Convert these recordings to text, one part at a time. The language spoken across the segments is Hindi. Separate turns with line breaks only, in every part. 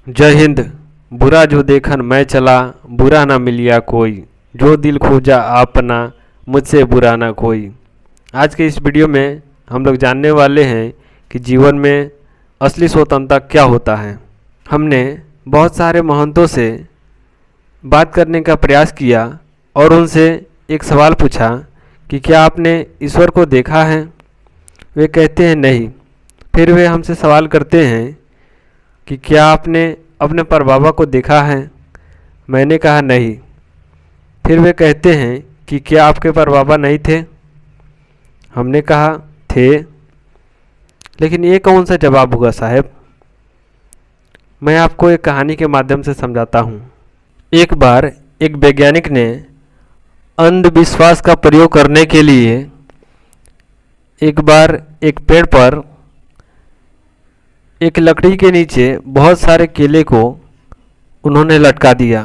जय हिंद। बुरा जो देखन मैं चला, बुरा ना मिलिया कोई, जो दिल खोजा अपना, मुझसे बुरा ना कोई। आज के इस वीडियो में हम लोग जानने वाले हैं कि जीवन में असली स्वतंत्रता क्या होता है। हमने बहुत सारे महंतों से बात करने का प्रयास किया और उनसे एक सवाल पूछा कि क्या आपने ईश्वर को देखा है। वे कहते हैं नहीं। फिर वे हमसे सवाल करते हैं कि क्या आपने अपने परबाबा को देखा है। मैंने कहा नहीं। फिर वे कहते हैं कि क्या आपके परबाबा नहीं थे। हमने कहा थे। लेकिन ये कौन सा जवाब हुआ साहब। मैं आपको एक कहानी के माध्यम से समझाता हूँ। एक बार एक वैज्ञानिक ने अंधविश्वास का प्रयोग करने के लिए एक बार एक पेड़ पर एक लकड़ी के नीचे बहुत सारे केले को उन्होंने लटका दिया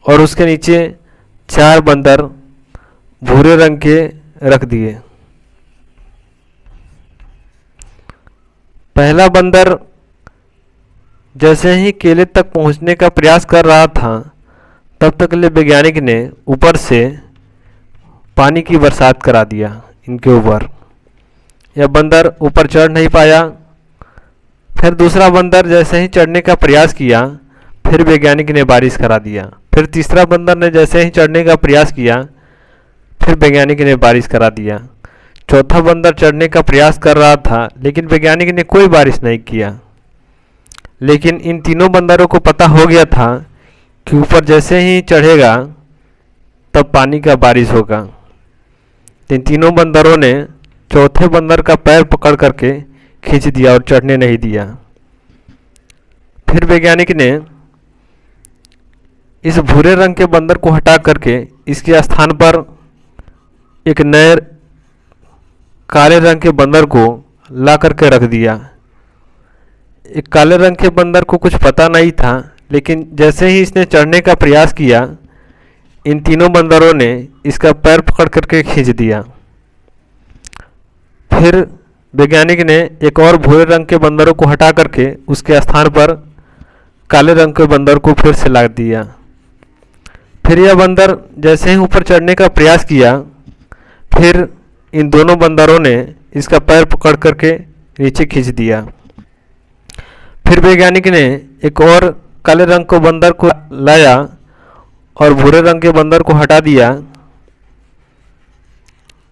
और उसके नीचे 4 बंदर भूरे रंग के रख दिए। पहला बंदर जैसे ही केले तक पहुंचने का प्रयास कर रहा था, तब तक ले वैज्ञानिक ने ऊपर से पानी की बरसात करा दिया इनके ऊपर। यह बंदर ऊपर चढ़ नहीं पाया। फिर दूसरा बंदर जैसे ही चढ़ने का प्रयास किया, फिर वैज्ञानिक ने बारिश करा दिया। फिर तीसरा बंदर ने जैसे ही चढ़ने का प्रयास किया, फिर वैज्ञानिक ने बारिश करा दिया। चौथा बंदर चढ़ने का प्रयास कर रहा था, लेकिन वैज्ञानिक ने कोई बारिश नहीं किया। लेकिन इन तीनों बंदरों को पता हो गया था कि ऊपर जैसे ही चढ़ेगा तब पानी का बारिश होगा। इन तीनों बंदरों ने चौथे बंदर का पैर पकड़ करके खींच दिया और चढ़ने नहीं दिया। फिर वैज्ञानिक ने इस भूरे रंग के बंदर को हटा करके इसके स्थान पर एक नए काले रंग के बंदर को ला करके रख दिया। एक काले रंग के बंदर को कुछ पता नहीं था, लेकिन जैसे ही इसने चढ़ने का प्रयास किया, इन तीनों बंदरों ने इसका पैर पकड़ करके खींच दिया। फिर वैज्ञानिक ने एक और भूरे रंग के बंदरों को हटा करके उसके स्थान पर काले रंग के बंदर को फिर से ला दिया। फिर यह बंदर जैसे ही ऊपर चढ़ने का प्रयास किया, फिर इन दोनों बंदरों ने इसका पैर पकड़ करके नीचे खींच दिया। फिर वैज्ञानिक ने एक और काले रंग को बंदर को लाया और भूरे रंग के बंदर को हटा दिया।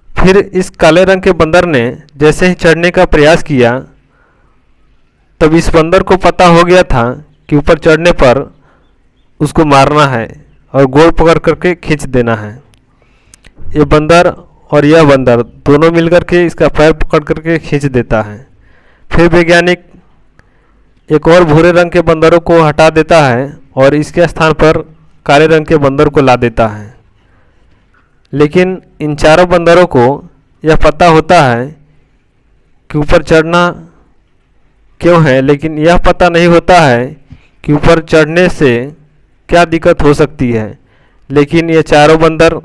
फिर इस काले रंग के बंदर ने जैसे ही चढ़ने का प्रयास किया, तब इस बंदर को पता हो गया था कि ऊपर चढ़ने पर उसको मारना है और गोल पकड़ करके खींच देना है। ये बंदर और यह बंदर दोनों मिलकर के इसका पैर पकड़ करके खींच देता है। फिर वैज्ञानिक एक और भूरे रंग के बंदरों को हटा देता है और इसके स्थान पर काले रंग के बंदर को ला देता है। लेकिन इन चारों बंदरों को यह पता होता है कि ऊपर चढ़ना क्यों है, लेकिन यह पता नहीं होता है कि ऊपर चढ़ने से क्या दिक्कत हो सकती है। लेकिन ये चारों बंदर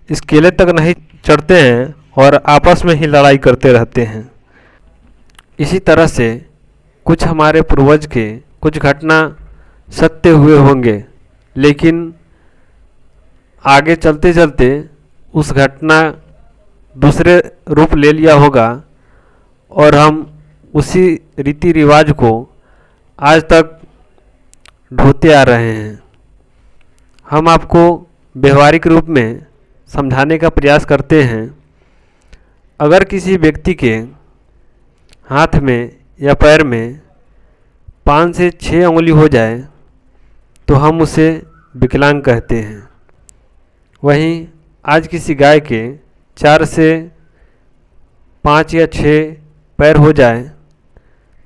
इस केले तक नहीं चढ़ते हैं और आपस में ही लड़ाई करते रहते हैं। इसी तरह से कुछ हमारे पूर्वज के कुछ घटना सत्य हुए होंगे, लेकिन आगे चलते चलते उस घटना दूसरे रूप ले लिया होगा और हम उसी रीति रिवाज को आज तक ढोते आ रहे हैं। हम आपको व्यवहारिक रूप में समझाने का प्रयास करते हैं। अगर किसी व्यक्ति के हाथ में या पैर में 5 से 6 उंगली हो जाए तो हम उसे विकलांग कहते हैं। वहीं आज किसी गाय के 4 से 5 या 6 पैर हो जाए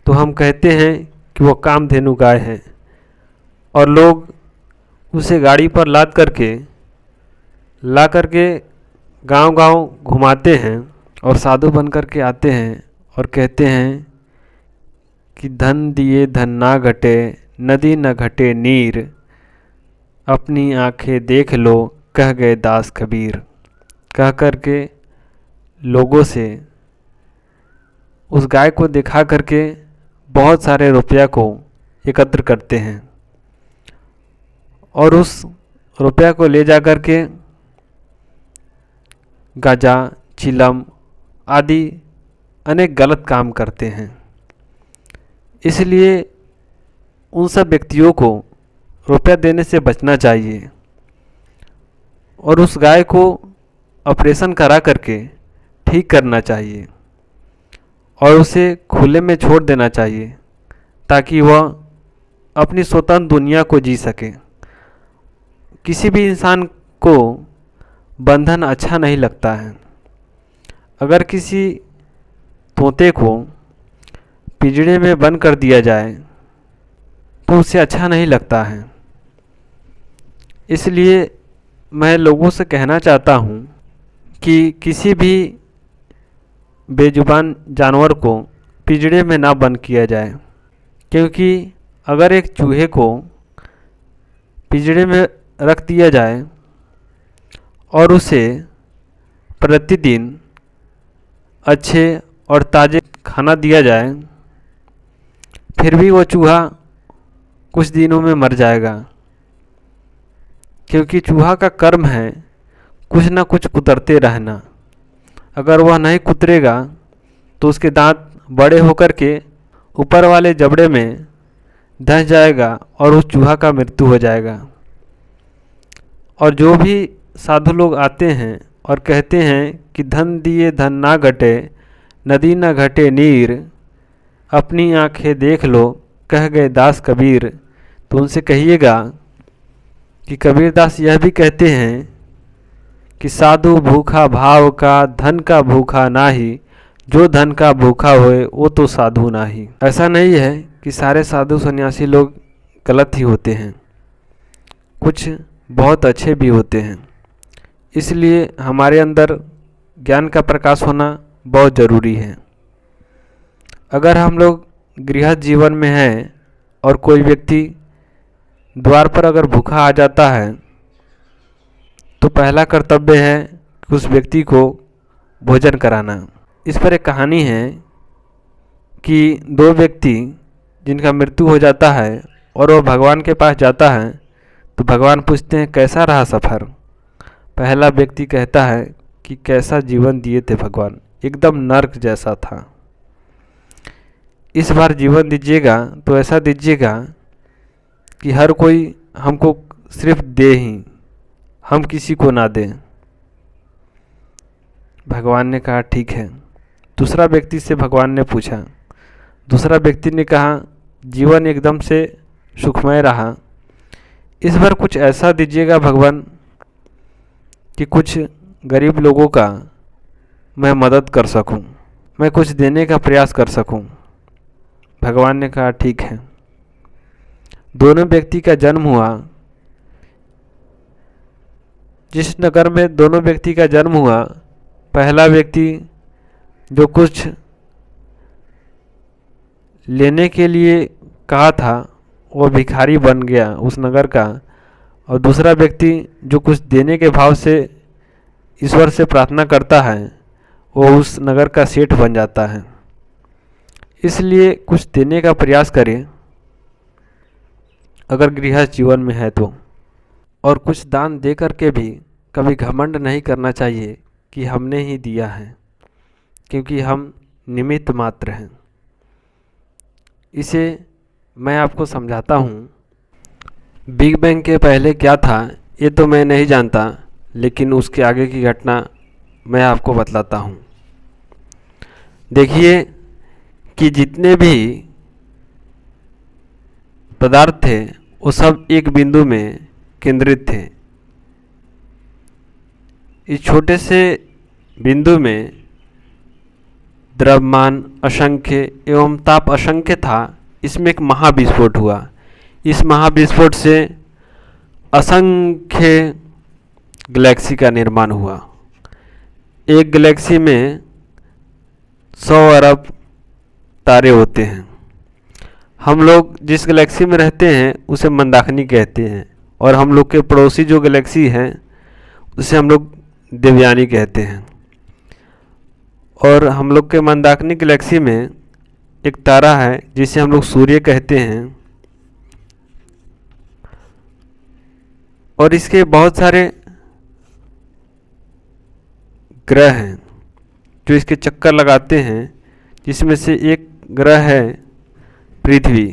तो हम कहते हैं कि वो कामधेनु गाय है, और लोग उसे गाड़ी पर लाद करके ला करके गांव-गांव घुमाते हैं और साधु बन करके आते हैं और कहते हैं कि धन दिए धन ना घटे, नदी न घटे नीर, अपनी आंखें देख लो कह गए दास कबीर। कह करके लोगों से उस गाय को दिखा करके बहुत सारे रुपया को एकत्र करते हैं। और उस रुपया को ले जा कर के गांजा, चिलम आदि अनेक गलत काम करते हैं। इसलिए उन सब व्यक्तियों को रुपया देने से बचना चाहिए और उस गाय को ऑपरेशन करा करके ठीक करना चाहिए और उसे खुले में छोड़ देना चाहिए ताकि वह अपनी स्वतंत्र दुनिया को जी सके। किसी भी इंसान को बंधन अच्छा नहीं लगता है। अगर किसी तोते को पिंजरे में बंद कर दिया जाए तो उसे अच्छा नहीं लगता है। इसलिए मैं लोगों से कहना चाहता हूँ कि किसी भी बेजुबान जानवर को पिंजरे में ना बंद किया जाए, क्योंकि अगर एक चूहे को पिंजरे में रख दिया जाए और उसे प्रतिदिन अच्छे और ताज़े खाना दिया जाए, फिर भी वो चूहा कुछ दिनों में मर जाएगा, क्योंकि चूहा का कर्म है कुछ ना कुछ कुतरते रहना। अगर वह नहीं कुतरेगा तो उसके दांत बड़े होकर के ऊपर वाले जबड़े में धंस जाएगा और उस चूहा का मृत्यु हो जाएगा। और जो भी साधु लोग आते हैं और कहते हैं कि धन दिए धन ना घटे, नदी ना घटे नीर, अपनी आंखें देख लो कह गए दास कबीर, तो उनसे कहिएगा कि कबीरदास यह भी कहते हैं कि साधु भूखा भाव का, धन का भूखा नाही, जो धन का भूखा होए वो तो साधु नाही। ऐसा नहीं है कि सारे साधु सन्यासी लोग गलत ही होते हैं, कुछ बहुत अच्छे भी होते हैं। इसलिए हमारे अंदर ज्ञान का प्रकाश होना बहुत ज़रूरी है। अगर हम लोग गृहस्थ जीवन में हैं और कोई व्यक्ति द्वार पर अगर भूखा आ जाता है तो पहला कर्तव्य है कि उस व्यक्ति को भोजन कराना। इस पर एक कहानी है कि दो व्यक्ति जिनका मृत्यु हो जाता है और वह भगवान के पास जाता है तो भगवान पूछते हैं कैसा रहा सफ़र। पहला व्यक्ति कहता है कि कैसा जीवन दिए थे भगवान, एकदम नर्क जैसा था। इस बार जीवन दीजिएगा तो ऐसा दीजिएगा कि हर कोई हमको सिर्फ दे ही, हम किसी को ना दें। भगवान ने कहा ठीक है। दूसरा व्यक्ति से भगवान ने पूछा, दूसरा व्यक्ति ने कहा जीवन एकदम से सुखमय रहा, इस बार कुछ ऐसा दीजिएगा भगवान कि कुछ गरीब लोगों का मैं मदद कर सकूं, मैं कुछ देने का प्रयास कर सकूं। भगवान ने कहा ठीक है। दोनों व्यक्ति का जन्म हुआ, जिस नगर में दोनों व्यक्ति का जन्म हुआ, पहला व्यक्ति जो कुछ लेने के लिए कहा था वो भिखारी बन गया उस नगर का, और दूसरा व्यक्ति जो कुछ देने के भाव से ईश्वर से प्रार्थना करता है वो उस नगर का सेठ बन जाता है। इसलिए कुछ देने का प्रयास करें अगर गृहस्थ जीवन में है तो। और कुछ दान दे करके भी कभी घमंड नहीं करना चाहिए कि हमने ही दिया है, क्योंकि हम निमित्त मात्र हैं। इसे मैं आपको समझाता हूँ। बिग बैंग के पहले क्या था ये तो मैं नहीं जानता, लेकिन उसके आगे की घटना मैं आपको बतलाता हूँ। देखिए कि जितने भी पदार्थ थे वो सब एक बिंदु में केंद्रित थे। इस छोटे से बिंदु में द्रव्यमान असंख्य एवं ताप असंख्य था। इसमें एक महाविस्फोट हुआ। इस महाविस्फोट से असंख्य गैलेक्सी का निर्माण हुआ। एक गैलेक्सी में 100 अरब तारे होते हैं। हम लोग जिस गैलेक्सी में रहते हैं उसे मंदाकिनी कहते हैं, और हम लोग के पड़ोसी जो गैलेक्सी हैं उसे हम लोग देवयानी कहते हैं। और हम लोग के मंदाकिनी गैलेक्सी में एक तारा है जिसे हम लोग सूर्य कहते हैं, और इसके बहुत सारे ग्रह हैं जो इसके चक्कर लगाते हैं, जिसमें से एक ग्रह है पृथ्वी।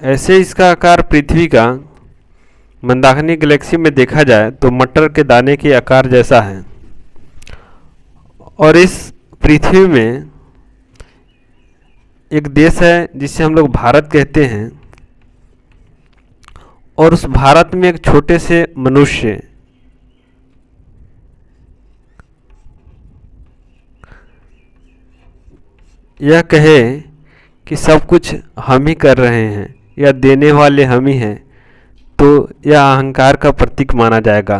ऐसे इसका आकार पृथ्वी का मंदाकिनी गैलेक्सी में देखा जाए तो मटर के दाने के आकार जैसा है। और इस पृथ्वी में एक देश है जिसे हम लोग भारत कहते हैं, और उस भारत में एक छोटे से मनुष्य यह कहे कि सब कुछ हम ही कर रहे हैं या देने वाले हम ही हैं, तो यह अहंकार का प्रतीक माना जाएगा।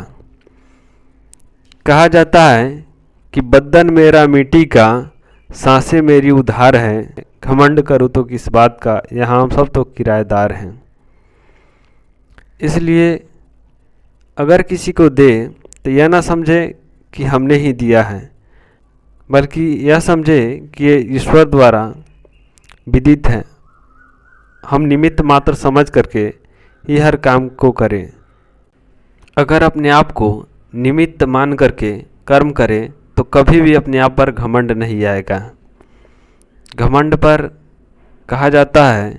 कहा जाता है कि बदन मेरा मिट्टी का, सांसें मेरी उधार है, घमंड करूँ तो किस बात का, यहाँ हम सब तो किराएदार हैं। इसलिए अगर किसी को दे तो यह ना समझे कि हमने ही दिया है, बल्कि यह समझे कि ये ईश्वर द्वारा विदित है। हम निमित्त मात्र समझ करके ही हर काम को करें। अगर अपने आप को निमित्त मान करके कर्म करें तो कभी भी अपने आप पर घमंड नहीं आएगा। घमंड पर कहा जाता है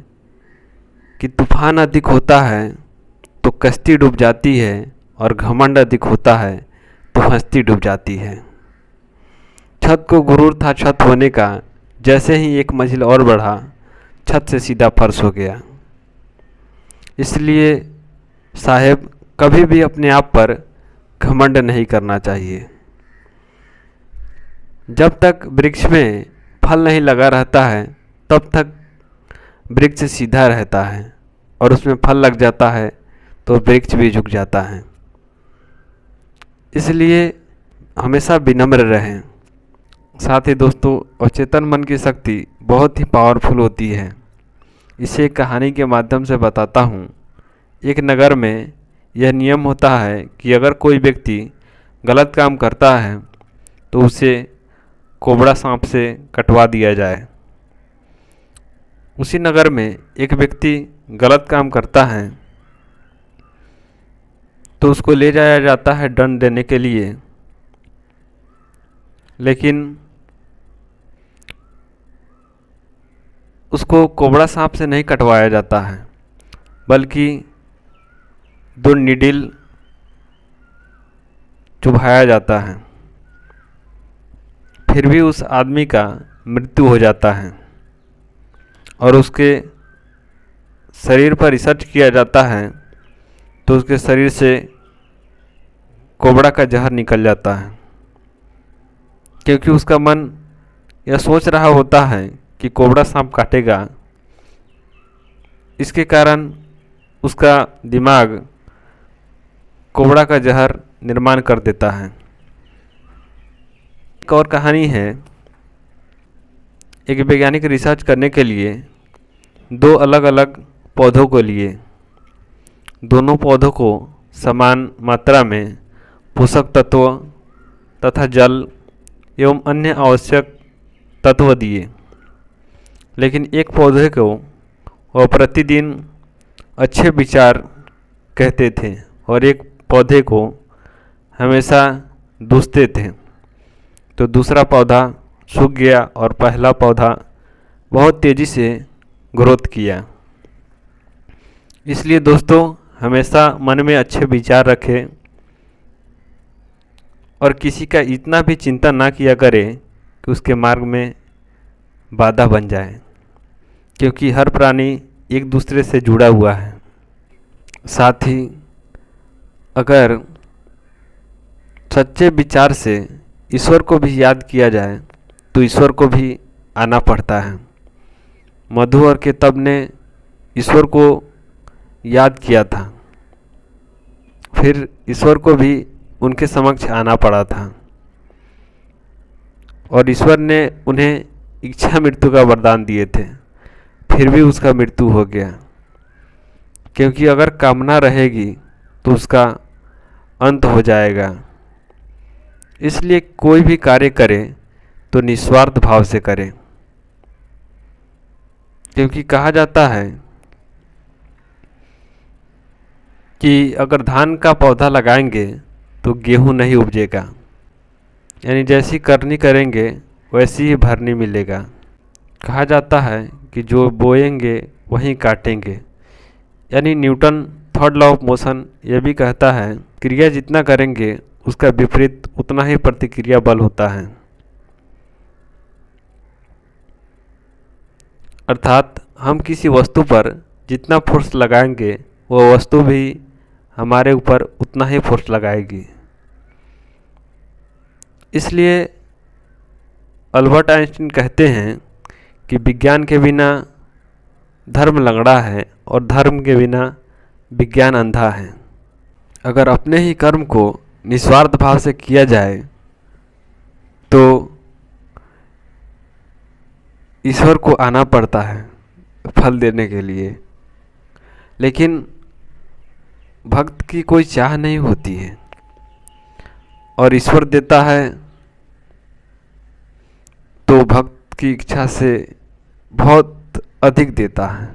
कि तूफान अधिक होता है तो कश्ती डूब जाती है, और घमंड अधिक होता है तो हस्ती डूब जाती है। छत को गुरूर था छत होने का, जैसे ही एक मंजिल और बढ़ा छत से सीधा फर्श हो गया। इसलिए साहेब कभी भी अपने आप पर घमंड नहीं करना चाहिए। जब तक वृक्ष में फल नहीं लगा रहता है तब तक वृक्ष सीधा रहता है, और उसमें फल लग जाता है तो वृक्ष भी झुक जाता है। इसलिए हमेशा विनम्र रहें। साथ ही दोस्तों, अचेतन मन की शक्ति बहुत ही पावरफुल होती है। इसे एक कहानी के माध्यम से बताता हूँ। एक नगर में यह नियम होता है कि अगर कोई व्यक्ति गलत काम करता है तो उसे कोबरा सांप से कटवा दिया जाए। उसी नगर में एक व्यक्ति गलत काम करता है तो उसको ले जाया जाता है दंड देने के लिए, लेकिन उसको कोबरा सांप से नहीं कटवाया जाता है, बल्कि 2 नीडल चुभाया जाता है। फिर भी उस आदमी का मृत्यु हो जाता है, और उसके शरीर पर रिसर्च किया जाता है तो उसके शरीर से कोबरा का जहर निकल जाता है, क्योंकि उसका मन यह सोच रहा होता है कि कोबरा सांप काटेगा। इसके कारण उसका दिमाग कोबरा का जहर निर्माण कर देता है। एक और कहानी है। एक वैज्ञानिक रिसर्च करने के लिए 2 अलग अलग पौधों को लिए। दोनों पौधों को समान मात्रा में पोषक तत्व तथा जल एवं अन्य आवश्यक तत्व दिए, लेकिन एक पौधे को वह प्रतिदिन अच्छे विचार कहते थे और एक पौधे को हमेशा दूसते थे। तो दूसरा पौधा सूख गया और पहला पौधा बहुत तेज़ी से ग्रोथ किया। इसलिए दोस्तों, हमेशा मन में अच्छे विचार रखें और किसी का इतना भी चिंता ना किया करें कि उसके मार्ग में बाधा बन जाए, क्योंकि हर प्राणी एक दूसरे से जुड़ा हुआ है। साथ ही अगर सच्चे विचार से ईश्वर को भी याद किया जाए तो ईश्वर को भी आना पड़ता है। मधु और केतब ने ईश्वर को याद किया था, फिर ईश्वर को भी उनके समक्ष आना पड़ा था, और ईश्वर ने उन्हें इच्छा मृत्यु का वरदान दिए थे, फिर भी उसका मृत्यु हो गया। क्योंकि अगर कामना रहेगी तो उसका अंत हो जाएगा। इसलिए कोई भी कार्य करें तो निस्वार्थ भाव से करें, क्योंकि कहा जाता है कि अगर धान का पौधा लगाएंगे तो गेहूँ नहीं उपजेगा, यानी जैसी करनी करेंगे वैसी ही भरनी मिलेगा। कहा जाता है कि जो बोएंगे वहीं काटेंगे, यानी Newton third law of motion यह भी कहता है क्रिया जितना करेंगे उसका विपरीत उतना ही प्रतिक्रिया बल होता है। अर्थात हम किसी वस्तु पर जितना फोर्स लगाएंगे वह वस्तु भी हमारे ऊपर उतना ही फोर्स लगाएगी। इसलिए अल्बर्ट आइंस्टीन कहते हैं कि विज्ञान के बिना धर्म लंगड़ा है और धर्म के बिना विज्ञान अंधा है। अगर अपने ही कर्म को निस्वार्थ भाव से किया जाए तो ईश्वर को आना पड़ता है फल देने के लिए, लेकिन भक्त की कोई चाह नहीं होती है और ईश्वर देता है तो भक्त की इच्छा से बहुत अधिक देता है।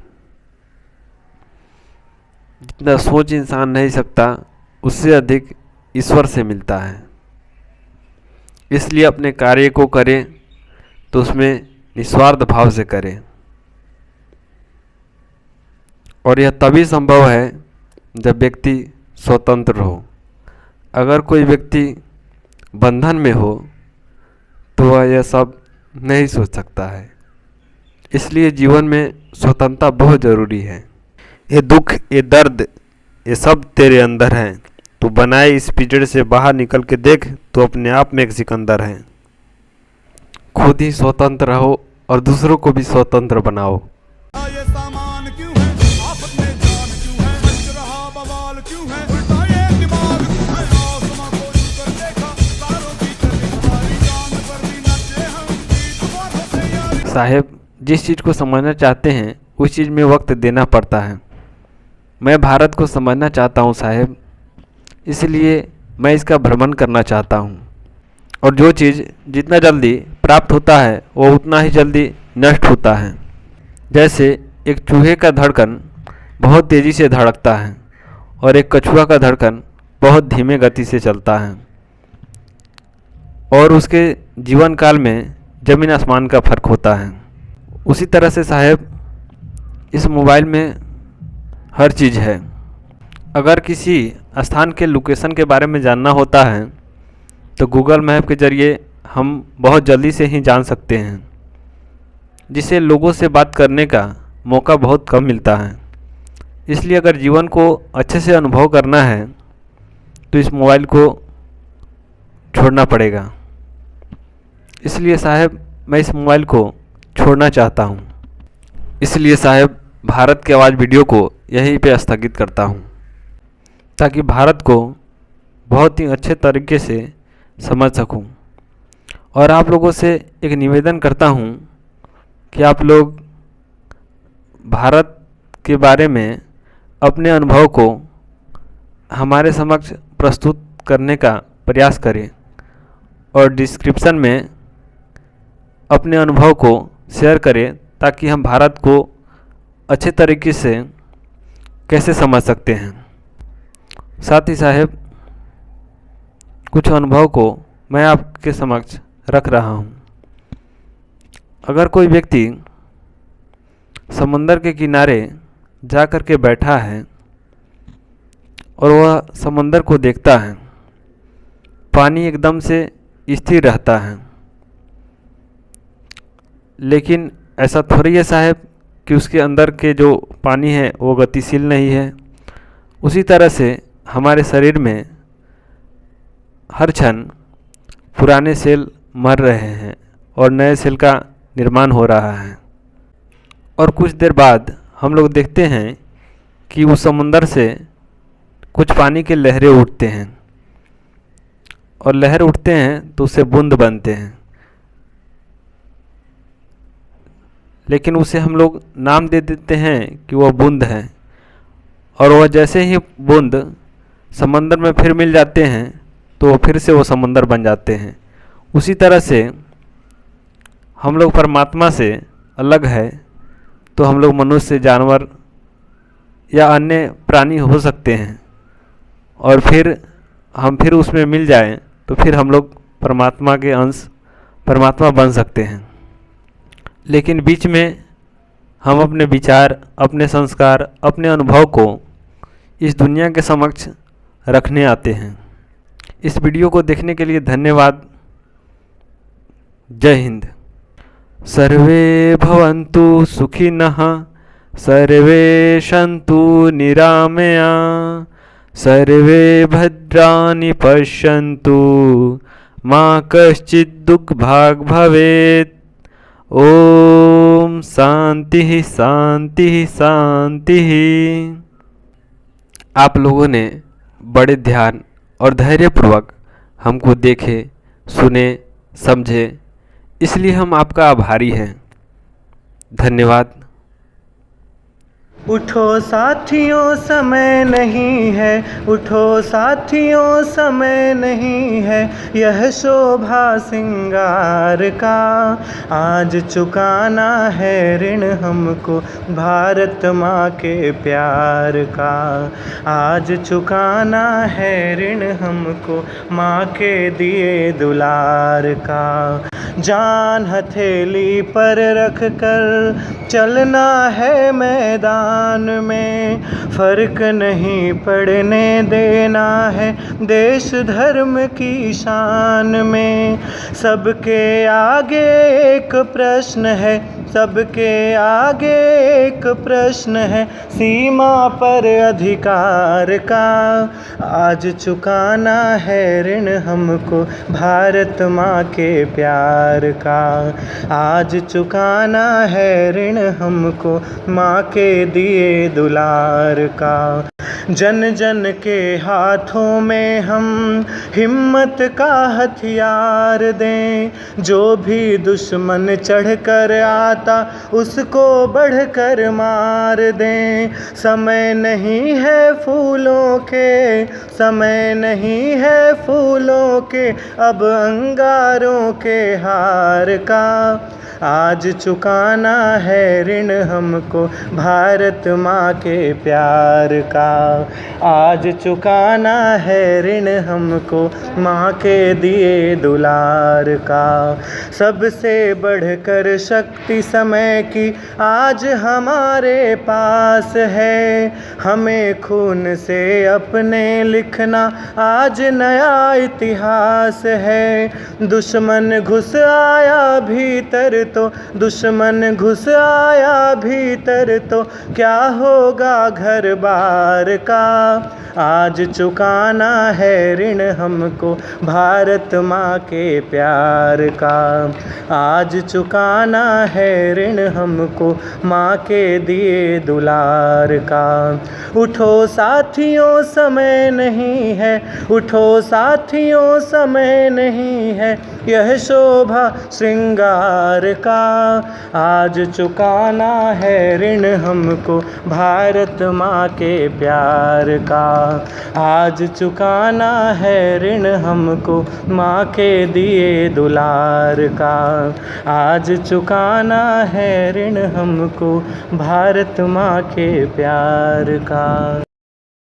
जितना सोच इंसान नहीं सकता उससे अधिक ईश्वर से मिलता है। इसलिए अपने कार्य को करें तो उसमें निस्वार्थ भाव से करें, और यह तभी संभव है जब व्यक्ति स्वतंत्र हो। अगर कोई व्यक्ति बंधन में हो तो वह यह सब नहीं सोच सकता है। इसलिए जीवन में स्वतंत्रता बहुत ज़रूरी है। ये दुख, ये दर्द, ये सब तेरे अंदर हैं। तू बनाए इस पिंजड़े से बाहर निकल के देख, तो अपने आप में एक सिकंदर है। खुद ही स्वतंत्र रहो और दूसरों को भी स्वतंत्र बनाओ।
ये सामान क्यों है, आफत में जान क्यों है, मच रहा बवाल क्यों है, उल्टा ये दिमाग क्यों है, आसमां को छू कर देखा, तारों की चली हमारी जान पर भी नचे हम, जीत बातों से यारी।
साहेब, जिस चीज़ को समझना चाहते हैं उस चीज़ में वक्त देना पड़ता है। मैं भारत को समझना चाहता हूँ साहेब, इसलिए मैं इसका भ्रमण करना चाहता हूँ। और जो चीज़ जितना जल्दी प्राप्त होता है वो उतना ही जल्दी नष्ट होता है। जैसे एक चूहे का धड़कन बहुत तेज़ी से धड़कता है और एक कछुआ का धड़कन बहुत धीमे गति से चलता है, और उसके जीवन काल में ज़मीन आसमान का फ़र्क होता है। उसी तरह से साहेब इस मोबाइल में हर चीज़ है। अगर किसी स्थान के लोकेशन के बारे में जानना होता है तो गूगल मैप के ज़रिए हम बहुत जल्दी से ही जान सकते हैं, जिससे लोगों से बात करने का मौका बहुत कम मिलता है। इसलिए अगर जीवन को अच्छे से अनुभव करना है तो इस मोबाइल को छोड़ना पड़ेगा। इसलिए साहब मैं इस मोबाइल को छोड़ना चाहता हूँ। इसलिए साहब भारत की आवाज़ वीडियो को यहीं पे स्थगित करता हूँ, ताकि भारत को बहुत ही अच्छे तरीके से समझ सकूं। और आप लोगों से एक निवेदन करता हूं कि आप लोग भारत के बारे में अपने अनुभव को हमारे समक्ष प्रस्तुत करने का प्रयास करें, और डिस्क्रिप्शन में अपने अनुभव को शेयर करें, ताकि हम भारत को अच्छे तरीके से कैसे समझ सकते हैं। साथ ही साहब कुछ अनुभव को मैं आपके समक्ष रख रहा हूँ। अगर कोई व्यक्ति समंदर के किनारे जा कर के बैठा है और वह समंदर को देखता है, पानी एकदम से स्थिर रहता है, लेकिन ऐसा थोड़ी है साहब कि उसके अंदर के जो पानी है वो गतिशील नहीं है। उसी तरह से हमारे शरीर में हर क्षण पुराने सेल मर रहे हैं और नए सेल का निर्माण हो रहा है, और कुछ देर बाद हम लोग देखते हैं कि उस समुंदर से कुछ पानी के लहरें उठते हैं, और लहर उठते हैं तो उससे बूंद बनते हैं। लेकिन उसे हम लोग नाम दे देते हैं कि वह बूंद है, और वह जैसे ही बूंद समंदर में फिर मिल जाते हैं तो फिर से वो समंदर बन जाते हैं। उसी तरह से हम लोग परमात्मा से अलग है तो हम लोग मनुष्य, जानवर या अन्य प्राणी हो सकते हैं, और फिर हम फिर उसमें मिल जाएं तो फिर हम लोग परमात्मा के अंश, परमात्मा बन सकते हैं। लेकिन बीच में हम अपने विचार, अपने संस्कार, अपने अनुभव को इस दुनिया के समक्ष रखने आते हैं। इस वीडियो को देखने के लिए धन्यवाद। जय हिंद। सर्वे भवन्तु सुखिनः, सर्वे सन्तु निरामया, सर्वे भद्राणि पश्यन्तु, मा कश्चित् दुःखभाग् भवेत्। ओम शांति शांति शांति। आप लोगों ने बड़े ध्यान और धैर्यपूर्वक हमको देखे, सुने, समझे, इसलिए हम आपका आभारी हैं। धन्यवाद।
उठो साथियों समय नहीं है, उठो साथियों समय नहीं है, यह शोभा सिंगार का। आज चुकाना है ऋण हमको भारत माँ के प्यार का। आज चुकाना है ऋण हमको माँ के दिए दुलार का। जान हथेली पर रख कर चलना है मैदान में, फर्क नहीं पड़ने देना है देश धर्म की शान में। सबके आगे एक प्रश्न है, सबके आगे एक प्रश्न है, सीमा पर अधिकार का। आज चुकाना है ऋण हमको भारत माँ के प्यार का। आज चुकाना है ऋण हमको माँ के दिए दुलार का। जन जन के हाथों में हम हिम्मत का हथियार दें, जो भी दुश्मन चढ़कर आता उसको बढ़कर मार दें। समय नहीं है फूलों के, समय नहीं है फूलों के, अब अंगारों के हार का। आज चुकाना है ऋण हमको भारत माँ के प्यार का। आज चुकाना है ऋण हमको माँ के दिए दुलार का। सबसे बढ़कर शक्ति समय की आज हमारे पास है, हमें खून से अपने लिखना आज नया इतिहास है। दुश्मन घुस आया भीतर तो, दुश्मन घुस आया भीतर तो, क्या होगा घर बार का। आज चुकाना है ऋण हमको भारत माँ के प्यार का। आज चुकाना है ऋण हमको माँ के दिए दुलार का। उठो साथियों समय नहीं है, उठो साथियों समय नहीं है, यह शोभा श्रृंगार का। आज चुकाना है ऋण हमको भारत माँ के प्यार का। आज चुकाना है ऋण हमको माँ के दिए दुलार का। आज चुकाना है ऋण हमको भारत माँ के प्यार का।